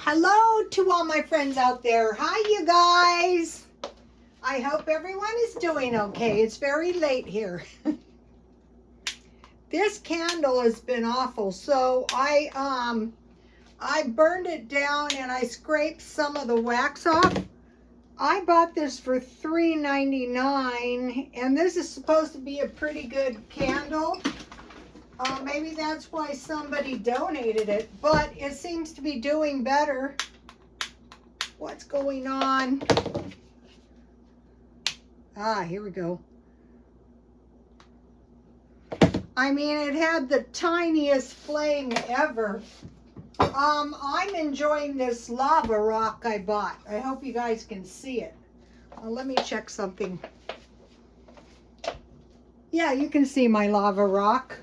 Hello to all my friends out there. Hi, you guys. I hope everyone is doing okay. It's very late here. This candle has been awful, so I burned it down and I scraped some of the wax off. I bought this for $3.99, and this is supposed to be a pretty good candle. Maybe that's why somebody donated it, but it seems to be doing better. What's going on? Here we go. I mean, it had the tiniest flame ever. I'm enjoying this lava rock I bought. I hope you guys can see it. Let me check something. Yeah, you can see my lava rock.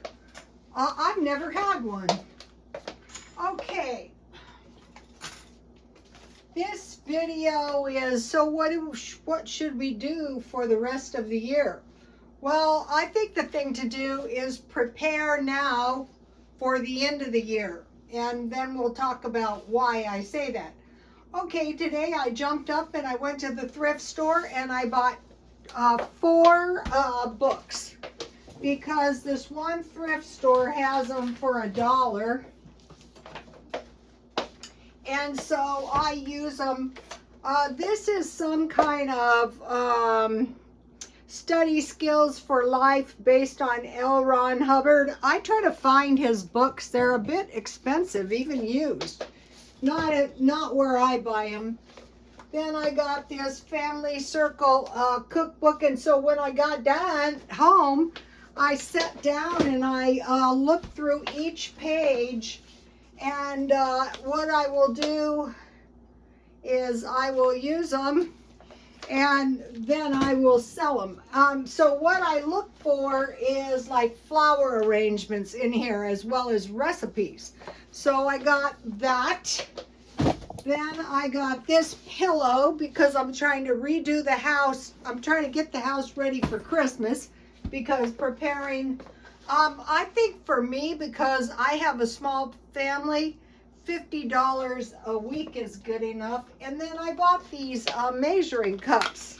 I've never had one. Okay. This video is, so what should we do for the rest of the year? Well, I think the thing to do is prepare now for the end of the year. And then we'll talk about why I say that. Okay, today I jumped up and I went to the thrift store and I bought 4 books. Because this one thrift store has them for $1. And so I use them. This is some kind of study skills for life based on L. Ron Hubbard. I try to find his books. They're a bit expensive, even used. Not where I buy them. Then I got this Family Circle cookbook. And so when I got done home, I sat down and I looked through each page, and what I will do is I will use them and then I will sell them. So what I look for is like flower arrangements in here as well as recipes. So I got that. Then I got this pillow because I'm trying to redo the house. I'm trying to get the house ready for Christmas. Because preparing, I think for me, because I have a small family, $50 a week is good enough. And then I bought these measuring cups.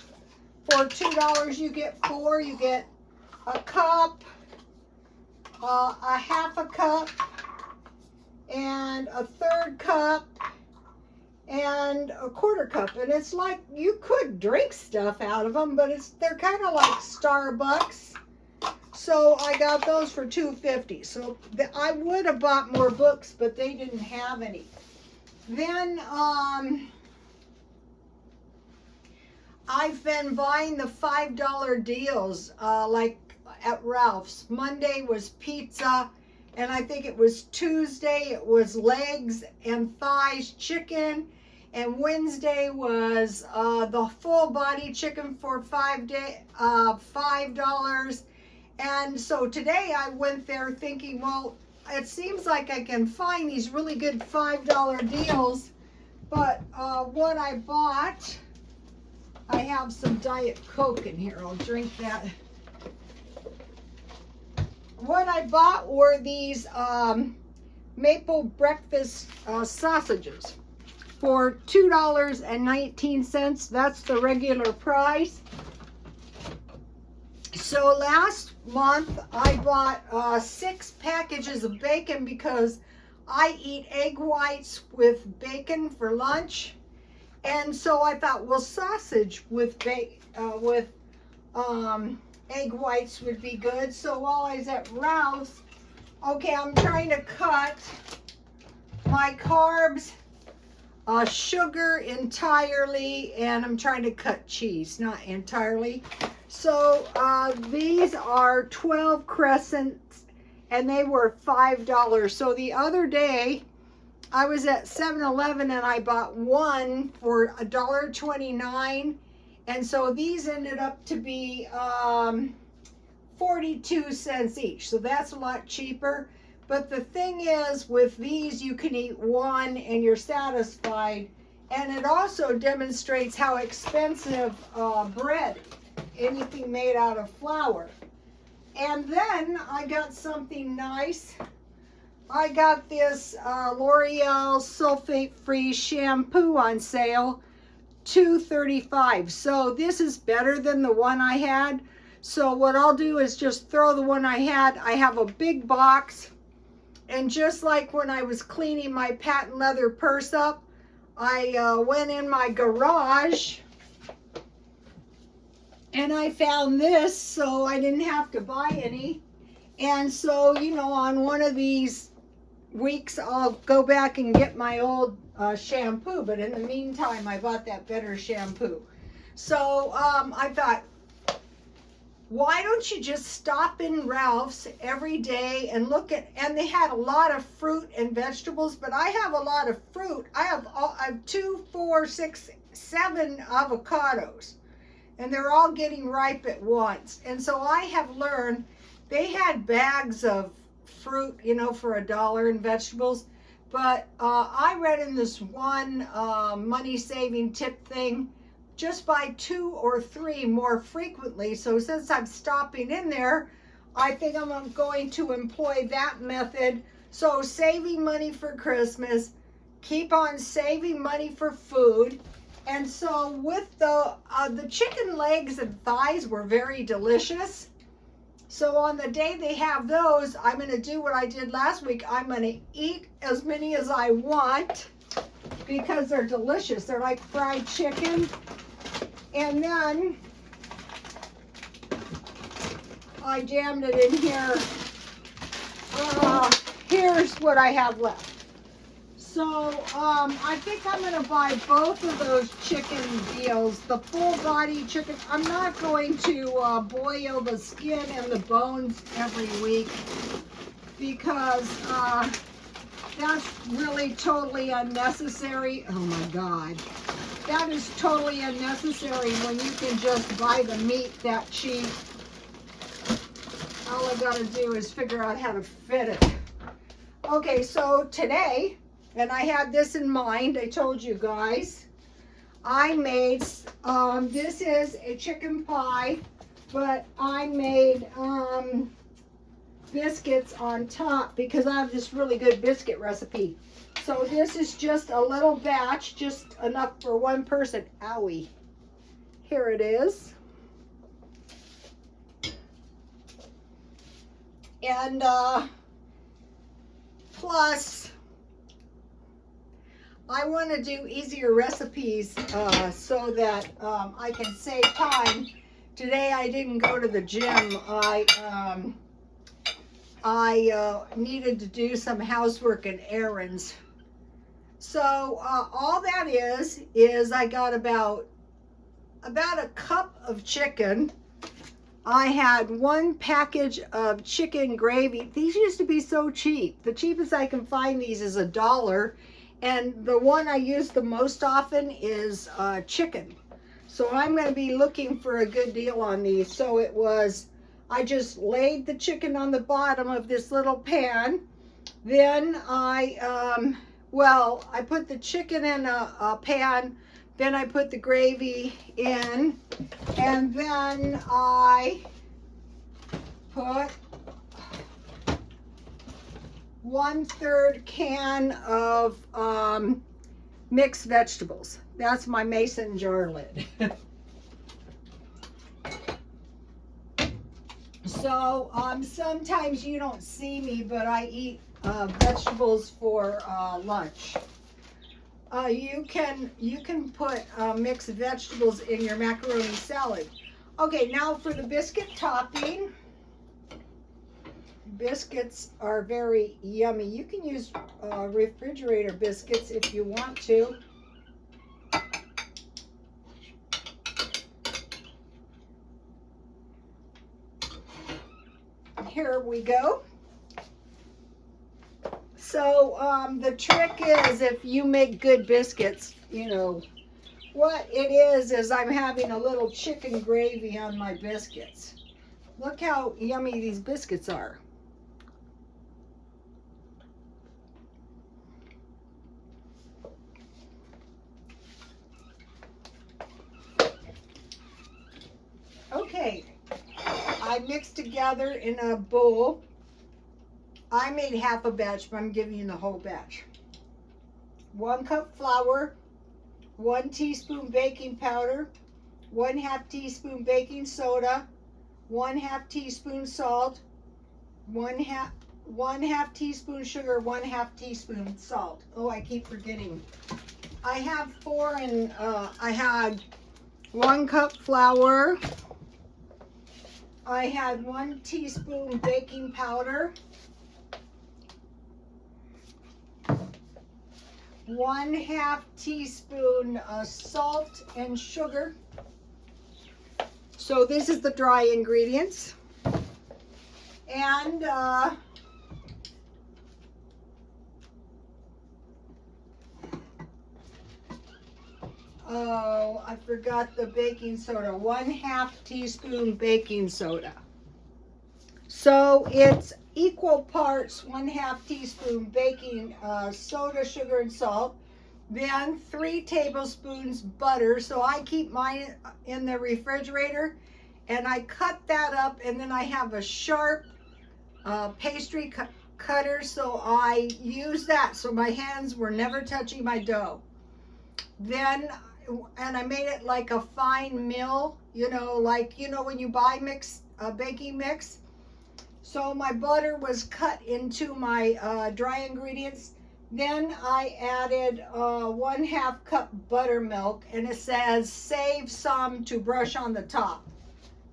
For $2 you get 4. You get a cup, a half a cup, and a third cup, and a quarter cup. And it's like you could drink stuff out of them, but they're kind of like Starbucks. So I got those for $2.50. So I would have bought more books, but they didn't have any. Then I've been buying the $5 deals, like at Ralph's. Monday was pizza, and I think it was Tuesday it was legs and thighs chicken, and Wednesday was the full body chicken for $5. And so today I went there thinking, well, it seems like I can find these really good $5 deals. But what I bought, I have some Diet Coke in here. I'll drink that. What I bought were these maple breakfast sausages for $2.19. That's the regular price. So last month I bought 6 packages of bacon because I eat egg whites with bacon for lunch. And so I thought, well, sausage with egg whites would be good. So while I was at Ralph's, okay, I'm trying to cut my carbs, sugar entirely, and I'm trying to cut cheese, not entirely. So these are 12 crescents, and they were $5. So the other day, I was at 7-Eleven and I bought one for $1.29. And so these ended up to be 42 cents each. So that's a lot cheaper. But the thing is, with these, you can eat one and you're satisfied. And it also demonstrates how expensive bread, anything made out of flour. And then I got something nice. I got this L'Oreal sulfate-free shampoo on sale, $2.35. So this is better than the one I had. So what I'll do is just throw the one I had. I have a big box, and just like when I was cleaning my patent leather purse up, I went in my garage and I found this, so I didn't have to buy any. And so, you know, on one of these weeks, I'll go back and get my old shampoo. But in the meantime, I bought that better shampoo. So I thought, why don't you just stop in Ralph's every day and look at, and they had a lot of fruit and vegetables, but I have a lot of fruit. I have 2, 4, 6, 7 avocados, and they're all getting ripe at once. And so I have learned, they had bags of fruit, you know, for $1 in vegetables. But I read in this one money saving tip thing, just buy 2 or 3 more frequently. So since I'm stopping in there, I think I'm going to employ that method. So saving money for Christmas, keep on saving money for food. And so with the chicken legs and thighs were very delicious. So on the day they have those, I'm going to do what I did last week. I'm going to eat as many as I want because they're delicious. They're like fried chicken. And then I jammed it in here. Here's what I have left. So I think I'm going to buy both of those chicken deals, the full body chicken. I'm not going to boil the skin and the bones every week because that's really totally unnecessary. Oh my God. That is totally unnecessary when you can just buy the meat that cheap. All I got to do is figure out how to fit it. Okay, so today, and I had this in mind, I told you guys, I made, this is a chicken pie, but I made biscuits on top because I have this really good biscuit recipe. So this is just a little batch, just enough for one person. Owie. Here it is. And plus, I want to do easier recipes so that I can save time. Today I didn't go to the gym. I needed to do some housework and errands. So all that is I got about a cup of chicken. I had 1 package of chicken gravy. These used to be so cheap. The cheapest I can find these is $1. And the one I use the most often is chicken. So I'm going to be looking for a good deal on these. So it was, I just laid the chicken on the bottom of this little pan. Then I put the chicken in a pan. Then I put the gravy in. And then I put 1/3 can of mixed vegetables. That's my mason jar lid. So sometimes you don't see me, but I eat vegetables for lunch. You can put mixed vegetables in your macaroni salad. Okay, now for the biscuit topping. Biscuits are very yummy. You can use refrigerator biscuits if you want to. Here we go. So the trick is, if you make good biscuits, you know, what it is I'm having a little chicken gravy on my biscuits. Look how yummy these biscuits are. Okay, I mixed together in a bowl I made half a batch, but I'm giving you the whole batch. 1 cup flour, 1 teaspoon baking powder, 1/2 teaspoon baking soda, 1/2 teaspoon salt, 1/2 teaspoon sugar, 1/2 teaspoon salt. Oh, I keep forgetting. I have 4 and I had 1 cup flour. I had 1 teaspoon baking powder, 1/2 teaspoon salt and sugar. So this is the dry ingredients. And oh, I forgot the baking soda. 1/2 teaspoon baking soda. So it's equal parts 1/2 teaspoon baking soda, sugar, and salt. Then 3 tablespoons butter. So I keep mine in the refrigerator, and I cut that up, and then I have a sharp pastry cutter, so I use that so my hands were never touching my dough. Then, and I made it like a fine mill, like when you buy baking mix. So my butter was cut into my dry ingredients. Then I added 1/2 cup buttermilk, and it says save some to brush on the top.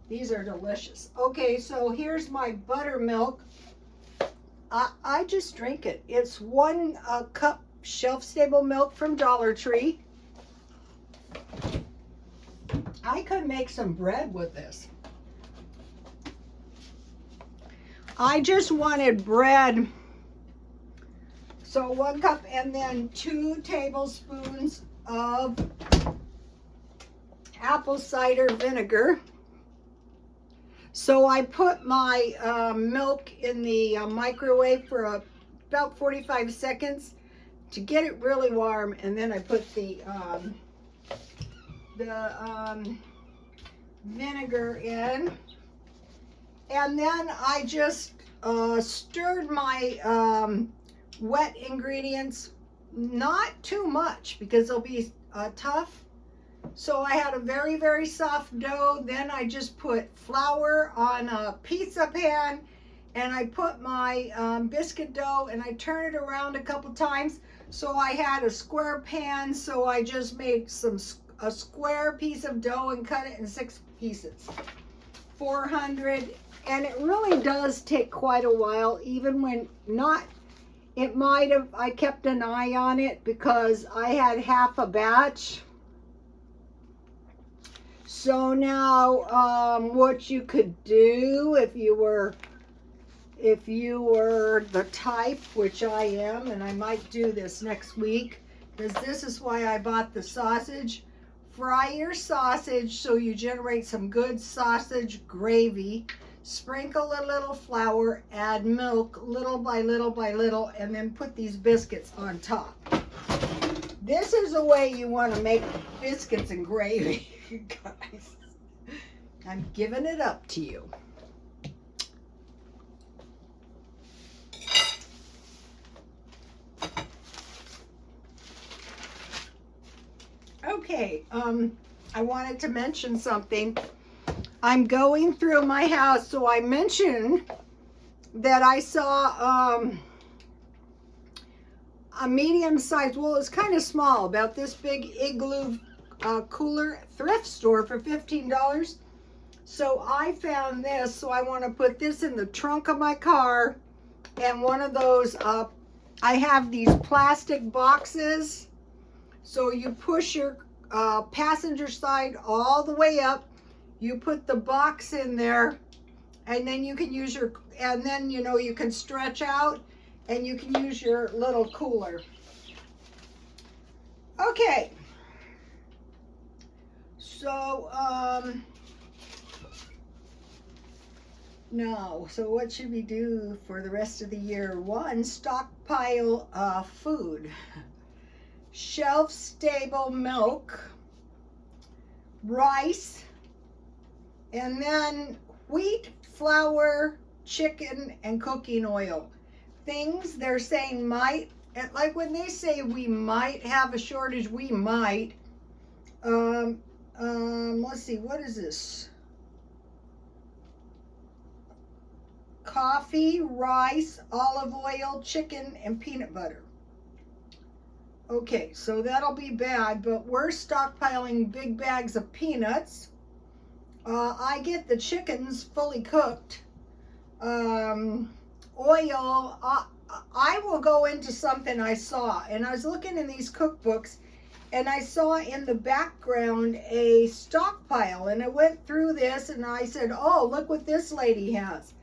These are delicious. Okay, so here's my buttermilk. I just drink it. It's 1 cup shelf-stable milk from Dollar Tree. I could make some bread with this. I just wanted bread. So 1 cup, and then 2 tablespoons of apple cider vinegar. So I put my milk in the microwave for about 45 seconds to get it really warm, and then I put the vinegar in, and then I just stirred my wet ingredients, not too much because they'll be tough. So I had a very, very soft dough. Then I just put flour on a pizza pan, and I put my biscuit dough, and I turned it around a couple times. So I had a square pan, so I just made a square piece of dough and cut it in 6 pieces. 400, and it really does take quite a while, even when not. It might have, I kept an eye on it because I had half a batch. So now what you could do if you were the type, which I am, and I might do this next week, because this is why I bought the sausage. Fry your sausage so you generate some good sausage gravy. Sprinkle a little flour, add milk little by little by little, and then put these biscuits on top. This is the way you want to make biscuits and gravy, you guys. I'm giving it up to you. Okay, I wanted to mention something. I'm going through my house, so I mentioned that I saw a medium-sized, well, it's kind of small, about this big igloo cooler thrift store for $15. So I found this, so I want to put this in the trunk of my car, and one of those, I have these plastic boxes, so you push your passenger side all the way up. You put the box in there, and then you can use and then you can stretch out, and you can use your little cooler. Okay. So, so what should we do for the rest of the year? 1, stockpile food. Shelf-stable milk, rice, and then wheat, flour, chicken, and cooking oil. things they're saying might, like when they say we might have a shortage, we might. Let's see, what is this? Coffee, rice, olive oil, chicken, and peanut butter. Okay, so that'll be bad, but we're stockpiling big bags of peanuts. I get the chickens fully cooked. Oil, I will go into something I saw, and I was looking in these cookbooks, and I saw in the background a stockpile, and I went through this, and I said, oh, look what this lady has.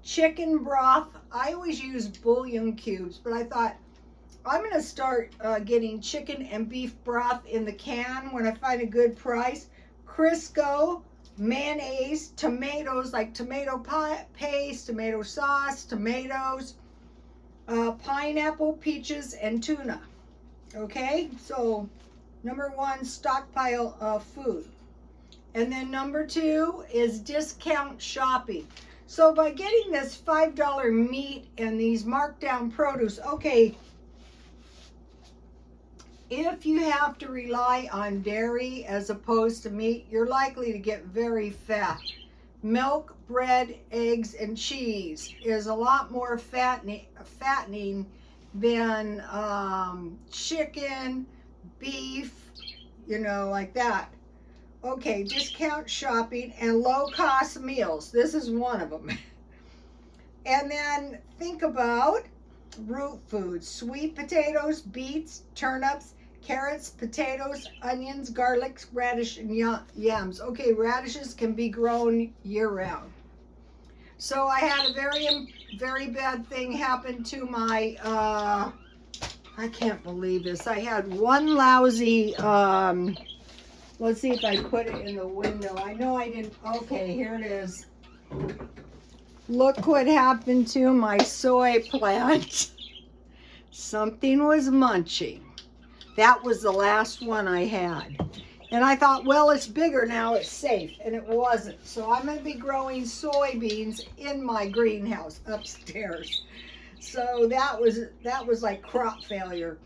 Chicken broth. I always use bouillon cubes, but I thought, I'm going to start getting chicken and beef broth in the can when I find a good price. Crisco, mayonnaise, tomatoes, like tomato paste, tomato sauce, tomatoes, pineapple, peaches, and tuna. Okay, so number one, stockpile of food. And then number two is discount shopping. So by getting this $5 meat and these marked down produce, okay, if you have to rely on dairy as opposed to meat, you're likely to get very fat. Milk, bread, eggs, and cheese is a lot more fattening than chicken, beef, like that. Okay, discount shopping and low-cost meals. This is one of them. And then think about root foods: sweet potatoes, beets, turnips, carrots, potatoes, onions, garlic, radish, and yams. Okay, radishes can be grown year-round. So I had a very bad thing happen to my, I can't believe this. I had one lousy, let's see if I put it in the window. I know I didn't. Okay, here it is. Look what happened to my soy plant. Something was munching. That was the last one I had. And I thought, well, it's bigger now, it's safe. And it wasn't. So I'm going to be growing soybeans in my greenhouse upstairs. So that was like crop failure.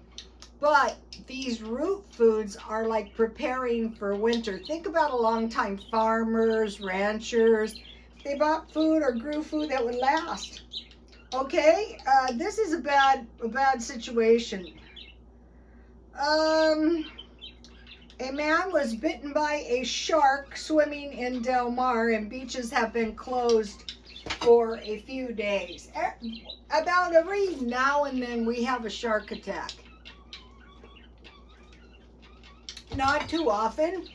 But these root foods are like preparing for winter. Think about a long-time farmers, ranchers. They bought food or grew food that would last. Okay, this is a bad situation. A man was bitten by a shark swimming in Del Mar, and beaches have been closed for a few days. About every now and then we have a shark attack. Not too often,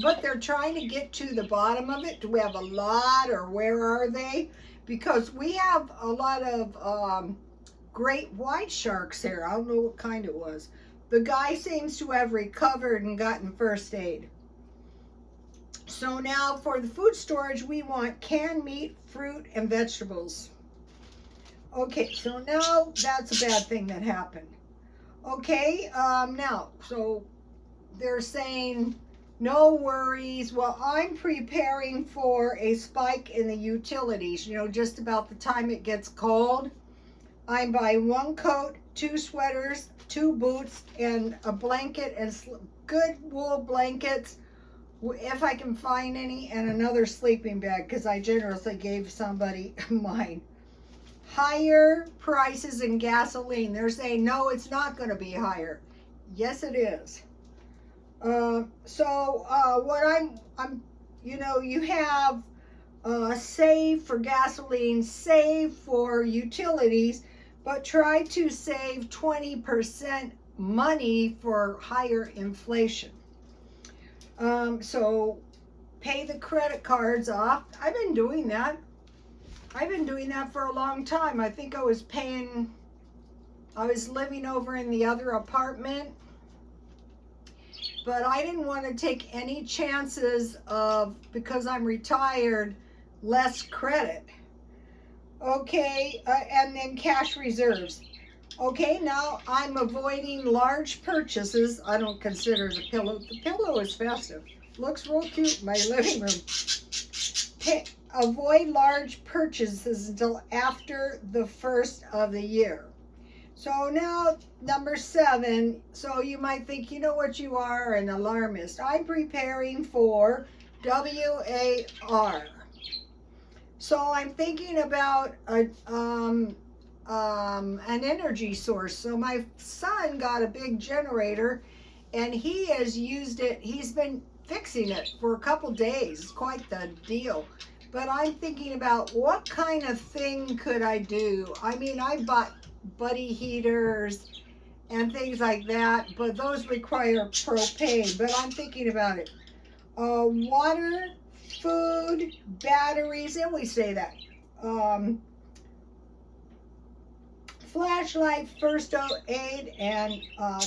but they're trying to get to the bottom of it. Do we have a lot, or where are they? Because we have a lot of great white sharks here. I don't know what kind it was. The guy seems to have recovered and gotten first aid. So now for the food storage, we want canned meat, fruit, and vegetables. Okay, so now that's a bad thing that happened. Okay, now, so they're saying no worries. Well, I'm preparing for a spike in the utilities, just about the time it gets cold. I'm buying one coat, 2 sweaters, 2 boots, and a blanket, and good wool blankets, if I can find any, and another sleeping bag, because I generously gave somebody mine. Higher prices in gasoline. They're saying, no, it's not going to be higher. Yes, it is. What I'm you have save for gasoline, save for utilities, but try to save 20% money for higher inflation. So pay the credit cards off. I've been doing that. For a long time. I think I was living over in the other apartment, but I didn't want to take any chances of, because I'm retired, less credit. Okay, and then cash reserves. Okay, now I'm avoiding large purchases. I don't consider the pillow. The pillow is festive. Looks real cute in my living room. avoid large purchases until after the first of the year. So now, number 7. So you might think, you know what you are, an alarmist. I'm preparing for WAR. So I'm thinking about an energy source. So my son got a big generator, and he has used it. He's been fixing it for a couple days. Quite the deal. But I'm thinking about what kind of thing could I do. I mean, I bought buddy heaters and things like that, but those require propane. But I'm thinking about it. Water, food, batteries, and we say that. Flashlight, first aid, and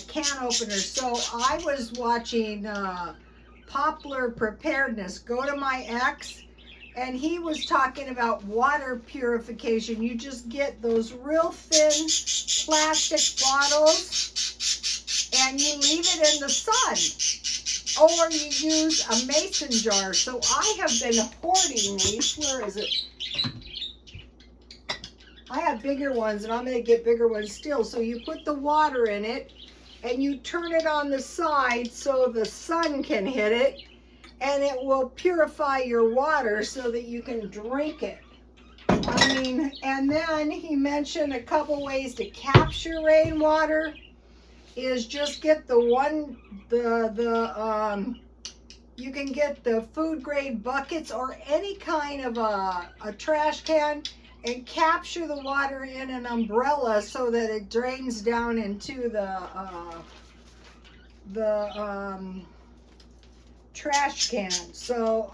can openers. So I was watching Popular Preparedness. Go to my ex, and he was talking about water purification. You just get those real thin plastic bottles and you leave it in the sun, or you use a mason jar. So I have been hoarding these. Where is it? I have bigger ones, and I'm going to get bigger ones still. So you put the water in it and you turn it on the side so the sun can hit it, and it will purify your water so that you can drink it. I mean, and then he mentioned a couple ways to capture rainwater is just get you can get the food grade buckets or any kind of a trash can, and capture the water in an umbrella so that it drains down into the trash can. So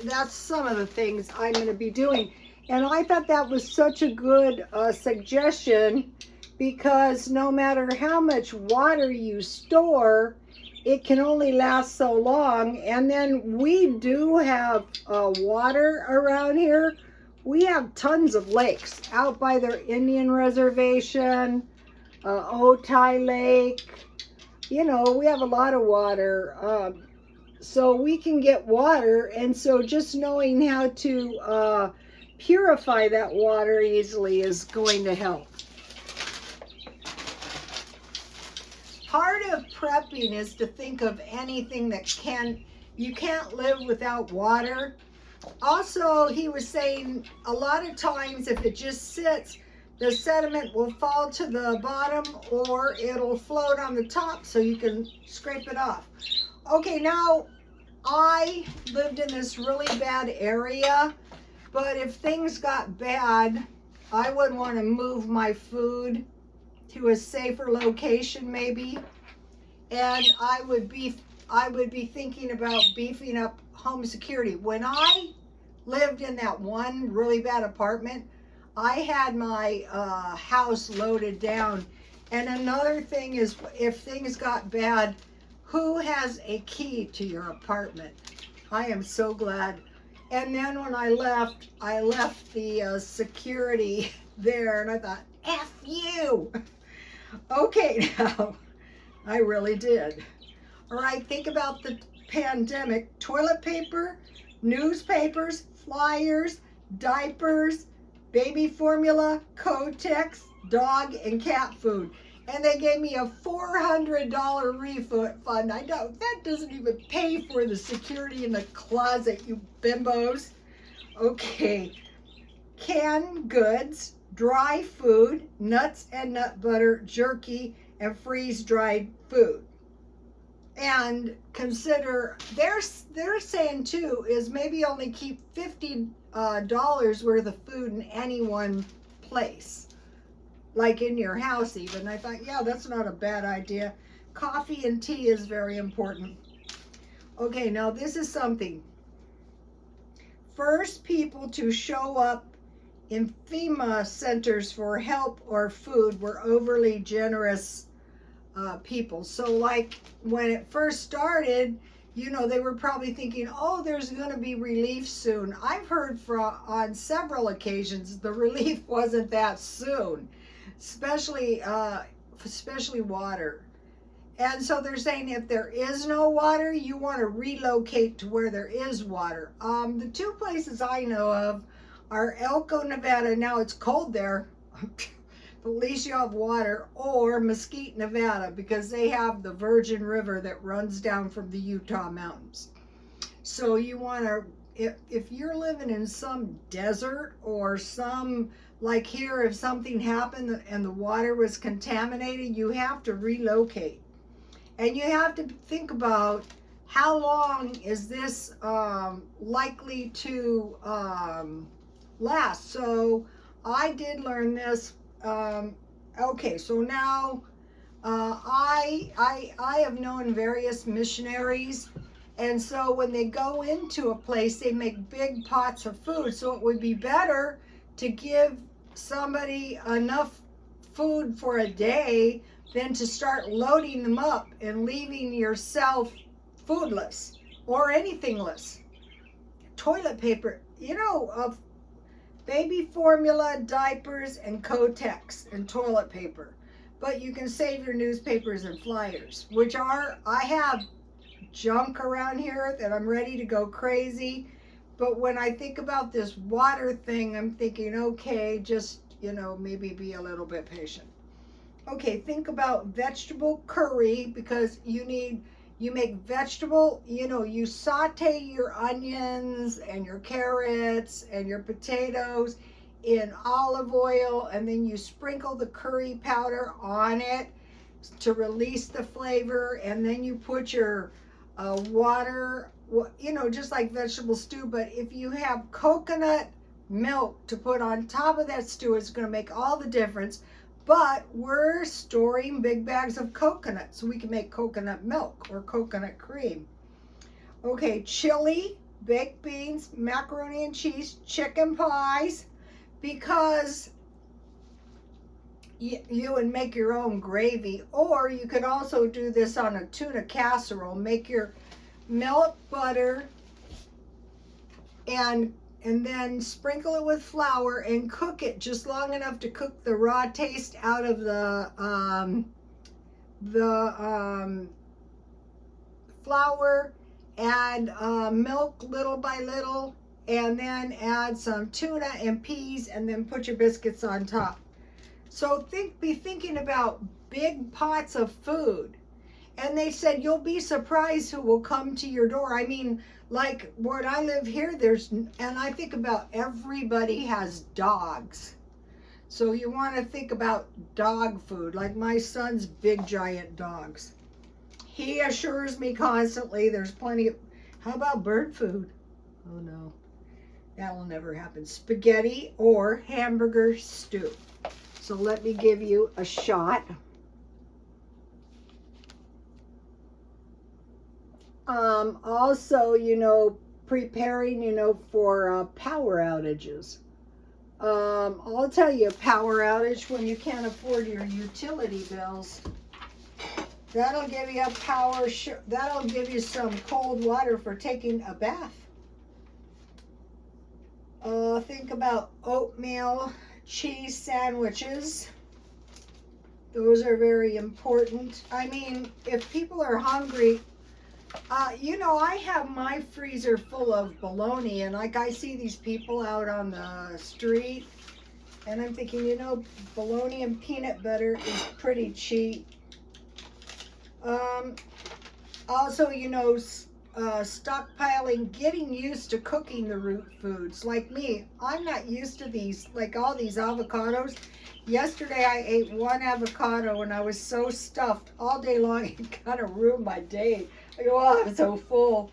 that's some of the things I'm going to be doing. And I thought that was such a good suggestion, because no matter how much water you store, it can only last so long. And then we do have water around here. We have tons of lakes out by the Indian Reservation, Otay Lake. You know, we have a lot of water. So we can get water, and so just knowing how to purify that water easily is going to help. Part of prepping is to think of anything that you can't live without water. Also, he was saying a lot of times if it just sits, the sediment will fall to the bottom or it'll float on the top so you can scrape it off. Okay, now I lived in this really bad area, but if things got bad, I would want to move my food to a safer location maybe, and I would be thinking about beefing up home security. When I lived in that one really bad apartment, I had my house loaded down. And another thing is, if things got bad, who has a key to your apartment? I am so glad. And then when I left the security there, and I thought, F you. Okay, now, I really did. All right, think about the pandemic. Toilet paper, newspapers, flyers, diapers, baby formula, Kotex, dog and cat food. And they gave me a $400 refund. I know that doesn't even pay for the security in the closet, you bimbos. Okay, canned goods, dry food, nuts and nut butter, jerky, and freeze-dried food. And consider, they're saying too, is maybe only keep $50 worth of food in any one place, like in your house even. I thought, yeah, that's not a bad idea. Coffee and tea is very important. Okay, now this is something. First people to show up in FEMA centers for help or food were overly generous people. So like when it first started, you know, they were probably thinking, oh, there's going to be relief soon. I've heard on several occasions the relief wasn't that soon, especially water. And so they're saying if there is no water, you want to relocate to where there is water. The two places I know of are Elko, Nevada. Now it's cold there, but at least you have water, or Mesquite, Nevada, because they have the Virgin River that runs down from the Utah mountains. So you want to, if you're living in some desert or some, like here, if something happened and the water was contaminated, you have to relocate. And you have to think about how long is this likely to last. So I did learn this. Okay, so now I have known various missionaries, and so when they go into a place, they make big pots of food. So it would be better to give somebody enough food for a day than to start loading them up and leaving yourself foodless or anythingless. Toilet paper, of baby formula, diapers, and Kotex and toilet paper. But you can save your newspapers and flyers, which I have junk around here that I'm ready to go crazy. But when I think about this water thing, I'm thinking, okay, just, maybe be a little bit patient. Okay, think about vegetable curry, because you make vegetable, you saute your onions and your carrots and your potatoes in olive oil, and then you sprinkle the curry powder on it to release the flavor, and then you put your water, just like vegetable stew. But if you have coconut milk to put on top of that stew, it's going to make all the difference. But we're storing big bags of coconut, so we can make coconut milk or coconut cream. Okay, chili, baked beans, macaroni and cheese, chicken pies, because you would make your own gravy, or you could also do this on a tuna casserole. Make your milk, butter, and then sprinkle it with flour and cook it just long enough to cook the raw taste out of the flour. Add milk little by little, and then add some tuna and peas, and then put your biscuits on top. So be thinking about big pots of food. And they said you'll be surprised who will come to your door. I mean, like where I live here, and I think about everybody has dogs. So you want to think about dog food, like my son's big giant dogs. He assures me constantly there's plenty of, how about bird food? Oh no, that will never happen. Spaghetti or hamburger stew. So let me give you a shot. Also, preparing, for power outages. I'll tell you, a power outage when you can't afford your utility bills. That'll give you that'll give you some cold water for taking a bath. Think about oatmeal, cheese sandwiches. Those are very important. I mean, if people are hungry, I have my freezer full of bologna, and like I see these people out on the street, and I'm thinking, bologna and peanut butter is pretty cheap. Also, stockpiling, getting used to cooking the root foods. Like me, I'm not used to these, like all these avocados. Yesterday I ate one avocado and I was so stuffed all day long, it kind of ruined my day. I go, oh, I'm so full.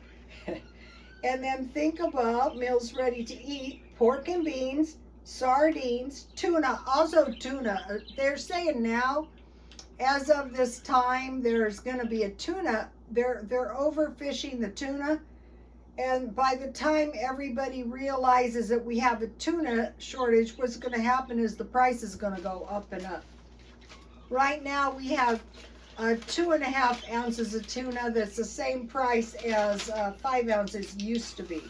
And then think about meals ready to eat: pork and beans, sardines, tuna. Also tuna. They're saying now, as of this time, there's going to be a tuna. They're overfishing the tuna. And by the time everybody realizes that we have a tuna shortage, what's going to happen is the price is going to go up and up. Right now we have 2.5 ounces of tuna that's the same price as 5 ounces used to be.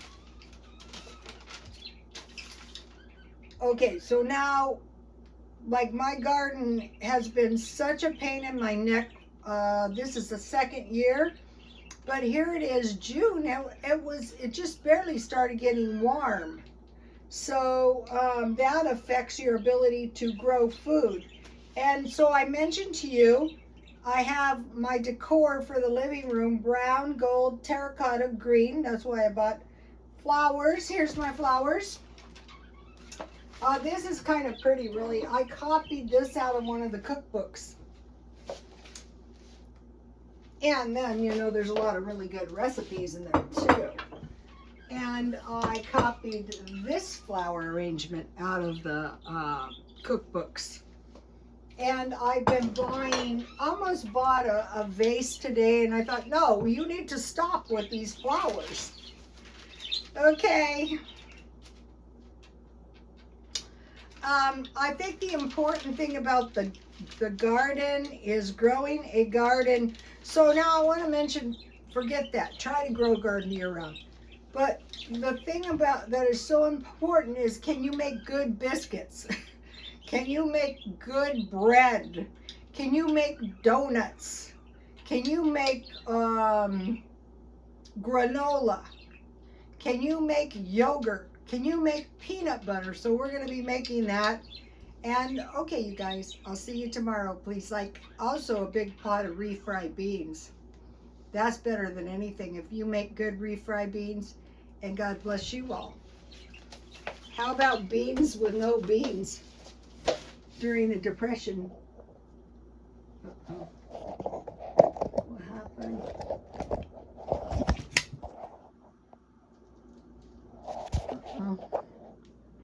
Okay, so now, like, my garden has been such a pain in my neck This is the second year, but here it is June. It just barely started getting warm. So that affects your ability to grow food. And so I mentioned to you, I have my decor for the living room, brown, gold, terracotta, green. That's why I bought flowers. Here's my flowers. This is kind of pretty, really. I copied this out of one of the cookbooks. And then, you know, there's a lot of really good recipes in there, too. And I copied this flower arrangement out of the cookbooks. And I've been buying, almost bought a vase today, and I thought, no, you need to stop with these flowers. Okay. I think the important thing about the garden is growing a garden. So now I want to mention, forget that, try to grow a garden year round. But the thing about that is so important is, can you make good biscuits? Can you make good bread? Can you make donuts? Can you make granola? Can you make yogurt? Can you make peanut butter? So we're going to be making that. And okay, you guys, I'll see you tomorrow. Please like also a big pot of refried beans. That's better than anything if you make good refried beans. And God bless you all. How about beans with no beans during the Depression? Uh-oh.